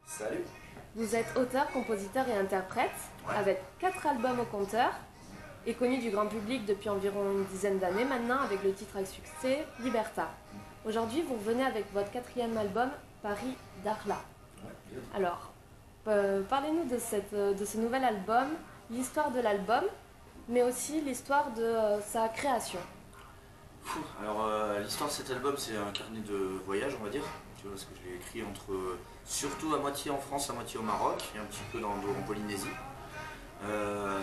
Salut. Vous êtes auteur, compositeur et interprète, Ouais. avec 4 albums au compteur, et connu du grand public depuis environ une dizaine d'années maintenant avec le titre à succès Liberta. Aujourd'hui, vous revenez avec votre 4e album, Paris Dakhla. Ouais, bien. Alors, parlez-nous de ce nouvel album, l'histoire de l'album, mais aussi l'histoire de sa création. Alors l'histoire de cet album, c'est un carnet de voyage, on va dire, tu vois, parce que je l'ai écrit surtout à moitié en France, à moitié au Maroc et un petit peu en Polynésie.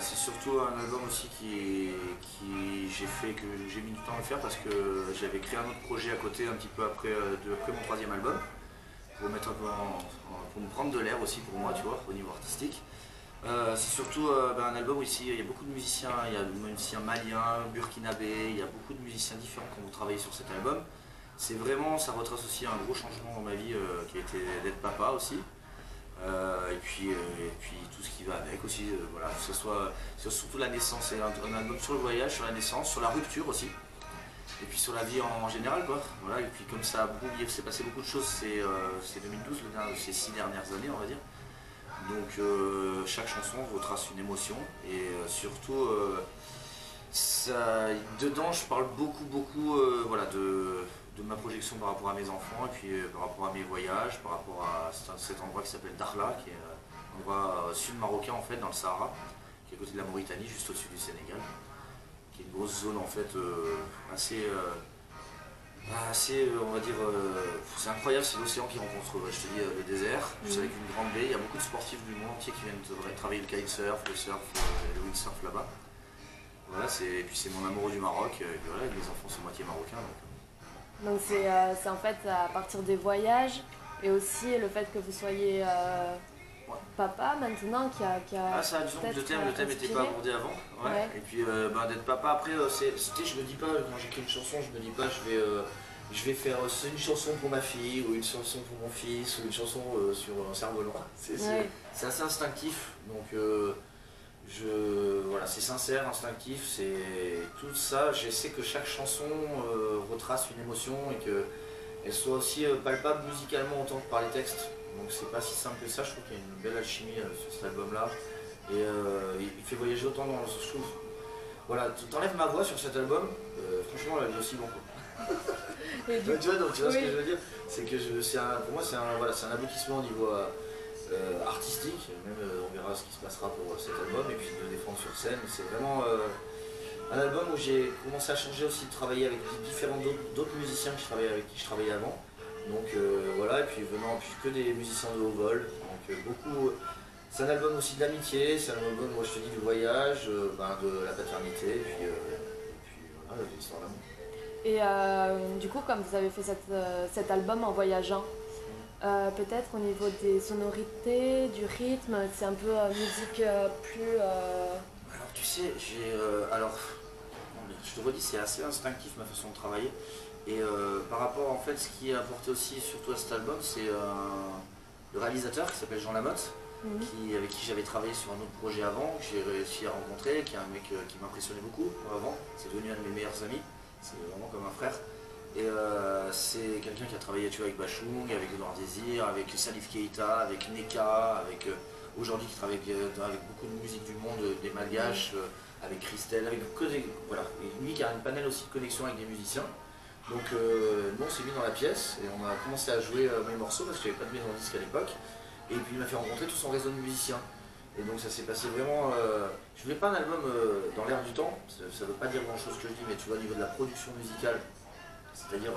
C'est surtout un album aussi que j'ai mis du temps à le faire parce que j'avais créé un autre projet à côté un petit peu après mon 3e album pour mettre un peu pour me prendre de l'air aussi pour moi, tu vois, au niveau artistique. C'est surtout un album où ici il y a beaucoup de musiciens, il y a des musiciens maliens, burkinabés, il y a beaucoup de musiciens différents qui ont travaillé sur cet album. C'est vraiment, ça retrace aussi un gros changement dans ma vie qui a été d'être papa aussi. Et puis tout ce qui va avec aussi, voilà, que ce soit surtout la naissance, c'est un album sur le voyage, sur la naissance, sur la rupture aussi. Et puis sur la vie en général quoi. Voilà, et puis comme ça a s'est passé beaucoup de choses, c'est 2012, ces 6 dernières années on va dire. Donc chaque chanson retrace une émotion et surtout dedans je parle beaucoup voilà, de ma projection par rapport à mes enfants et puis par rapport à mes voyages, par rapport à cet endroit qui s'appelle Dakhla, qui est un endroit sud marocain en fait dans le Sahara, qui est à côté de la Mauritanie, juste au-dessus du Sénégal, qui est une grosse zone en fait assez, on va dire, c'est incroyable, c'est l'océan qui rencontre, je te dis, le désert, juste avec une grande baie. Il y a beaucoup de sportifs du monde entier qui viennent travailler le kitesurf, le surf, le windsurf là-bas. Voilà, et puis c'est mon amour du Maroc, et puis voilà, mes enfants sont moitié marocains. Donc c'est en fait à partir des voyages et aussi le fait que vous soyez papa maintenant qui a Ça, disons que le thème n'était pas abordé avant. Ouais. Ouais. Et puis d'être papa, après, je me dis pas, quand j'écris une chanson, je me dis pas je vais faire une chanson pour ma fille, ou une chanson pour mon fils, ou une chanson sur un cerf-volant. C'est assez instinctif, donc voilà, c'est sincère, instinctif, c'est tout ça. Je sais que chaque chanson retrace une émotion et qu'elle soit aussi palpable musicalement autant que par les textes. Donc c'est pas si simple que ça, je trouve qu'il y a une belle alchimie sur cet album-là. Et il fait voyager autant dans je trouve. Voilà, t'enlèves ma voix sur cet album, franchement elle est aussi bon. Tu vois ce que je veux dire? C'est que pour moi c'est un aboutissement au niveau artistique, même on verra ce qui se passera pour cet album et puis de le défendre sur scène. C'est vraiment un album où j'ai commencé à changer aussi de travailler avec d'autres musiciens avec qui je travaillais avant. Donc voilà, et puis que des musiciens de haut vol, donc beaucoup. C'est un album aussi de l'amitié, c'est un album, moi je te dis, du voyage, de la paternité, et puis voilà, de l'histoire d'amour. Et du coup, comme vous avez fait cet album en voyageant, peut-être au niveau des sonorités, du rythme, c'est un peu musique plus... Alors tu sais, je te redis, c'est assez instinctif ma façon de travailler. Et par rapport en fait, ce qui a apporté aussi surtout à cet album, c'est le réalisateur qui s'appelle Jean Lamotte, avec qui j'avais travaillé sur un autre projet avant, que j'ai réussi à rencontrer, qui est un mec qui m'impressionnait beaucoup avant. C'est devenu un de mes meilleurs amis, c'est vraiment comme un frère. Et c'est quelqu'un qui a travaillé, tu vois, avec Bachung, avec Edouard Désir, avec Salif Keita, avec Neka, aujourd'hui qui travaille avec beaucoup de musique du monde, des Malgaches, avec Christelle, voilà. Et lui qui a une panel aussi de connexion avec des musiciens. Donc nous on s'est mis dans la pièce et on a commencé à jouer mes morceaux parce que j'avais pas de maison de disque à l'époque. Et puis il m'a fait rencontrer tout son réseau de musiciens. Et donc ça s'est passé vraiment... je voulais pas un album dans l'air du temps, ça veut pas dire grand chose que je dis, mais tu vois au niveau de la production musicale, c'est-à-dire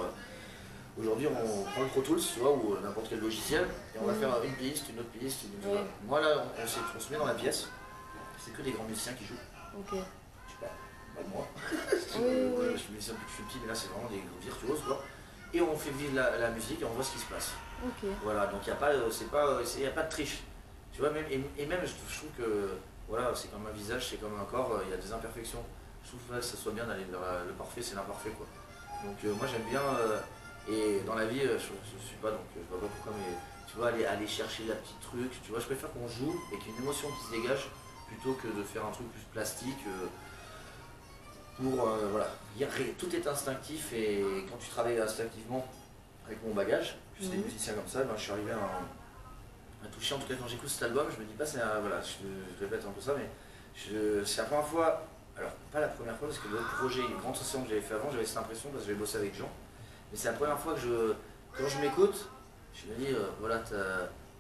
aujourd'hui on prend le Pro Tools, tu vois, ou n'importe quel logiciel, et on va faire une piste, une autre piste, Moi là on se met dans la pièce, c'est que des grands musiciens qui jouent. Ok. Je sais pas de moi. Oui. Je suis musicien depuis que je suis petit, mais là c'est vraiment des virtuoses quoi. Et on fait vivre la musique et on voit ce qui se passe. Ok. Voilà, donc il n'y a pas de triche. Tu vois, même je trouve que voilà, c'est comme un visage, c'est comme un corps, il y a des imperfections. Je trouve que ça soit bien d'aller vers le parfait, c'est l'imparfait quoi. Donc moi j'aime bien, et dans la vie, je suis pas, donc je vois pas pourquoi, mais tu vois, aller chercher la petite truc, tu vois, je préfère qu'on joue et qu'il y ait une émotion qui se dégage plutôt que de faire un truc plus plastique. Voilà, tout est instinctif et quand tu travailles instinctivement avec mon bagage, puis c'est des musiciens comme ça, je suis arrivé à m'a touché. En tout cas, quand j'écoute cet album, je me dis pas, voilà, je répète un peu ça, mais c'est la première fois, alors pas la première fois, parce que le projet Grand Océan que j'avais fait avant, j'avais cette impression parce que j'avais bossé avec Jean, mais c'est la première fois que quand je m'écoute, je me dis, voilà,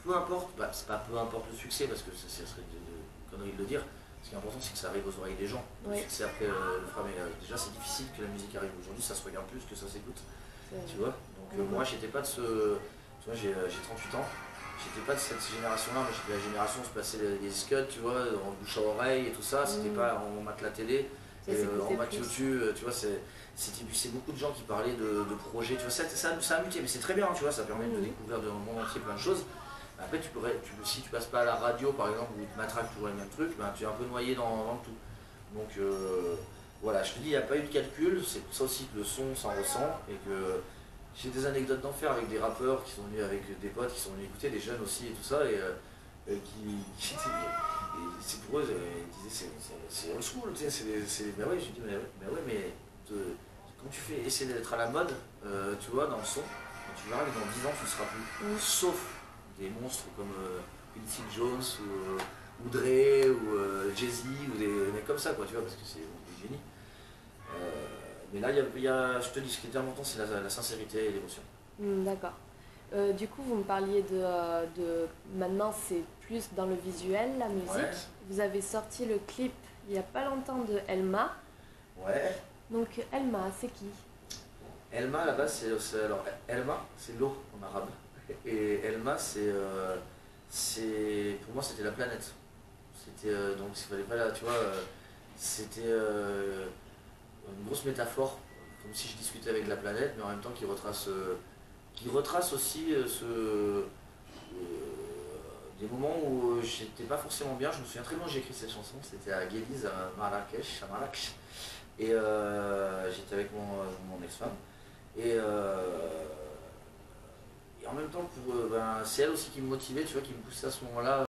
peu importe, bah, c'est pas peu importe le succès, parce que ça serait de connerie de le dire. Ce qui est important, c'est que ça arrive aux oreilles des gens. Le succès après le fera, mais déjà c'est difficile que la musique arrive. Aujourd'hui, ça se regarde plus que ça s'écoute. Tu vois. Donc moi, j'étais pas de ce. Tu vois, j'ai 38 ans. J'étais pas de cette génération-là. Moi, j'étais de la génération où se passait des scuds, tu vois, en bouche à oreille et tout ça. C'était pas on mate la télé, on mate YouTube, tu vois. C'est beaucoup de gens qui parlaient de projets. Tu vois, ça a muté, mais c'est très bien, tu vois. Ça permet de découvrir dans le monde entier plein de choses. Après, si tu passes pas à la radio, par exemple, où ils te matraquent toujours les mêmes trucs, ben, tu es un peu noyé dans le tout. Donc voilà, je te dis, il n'y a pas eu de calcul, c'est pour ça aussi que le son s'en ressent, et que j'ai des anecdotes d'enfer avec des rappeurs qui sont venus avec des potes, qui sont venus écouter, des jeunes aussi et tout ça, et c'est pour eux, ils disaient c'est old school, tu sais, ben ouais, je dis, mais quand tu fais essayer d'être à la mode, tu vois, dans le son, tu verras que dans 10 ans, tu ne seras plus. Sauf des monstres comme Quincy Jones ou Dre ou Jay-Z ou des mecs comme ça, quoi, tu vois, parce que c'est des génies. Mais là, je te dis, ce qui est important, c'est la sincérité et l'émotion. D'accord. Du coup, vous me parliez de maintenant, c'est plus dans le visuel, la musique. Ouais. Vous avez sorti le clip il n'y a pas longtemps de Elma. Ouais. Donc Elma, c'est qui? Elma, là-bas, alors Elma, c'est l'eau en arabe. Et Elma, pour moi, c'était la planète. C'était donc il fallait pas là, tu vois, c'était une grosse métaphore, comme si je discutais avec la planète, mais en même temps qui retrace aussi des moments où j'étais pas forcément bien. Je me souviens très bien, j'ai écrit cette chanson, c'était à Guédiz, à Marrakech, et j'étais avec mon ex-femme. Et en même temps, c'est elle aussi qui me motivait, tu vois, qui me poussait à ce moment-là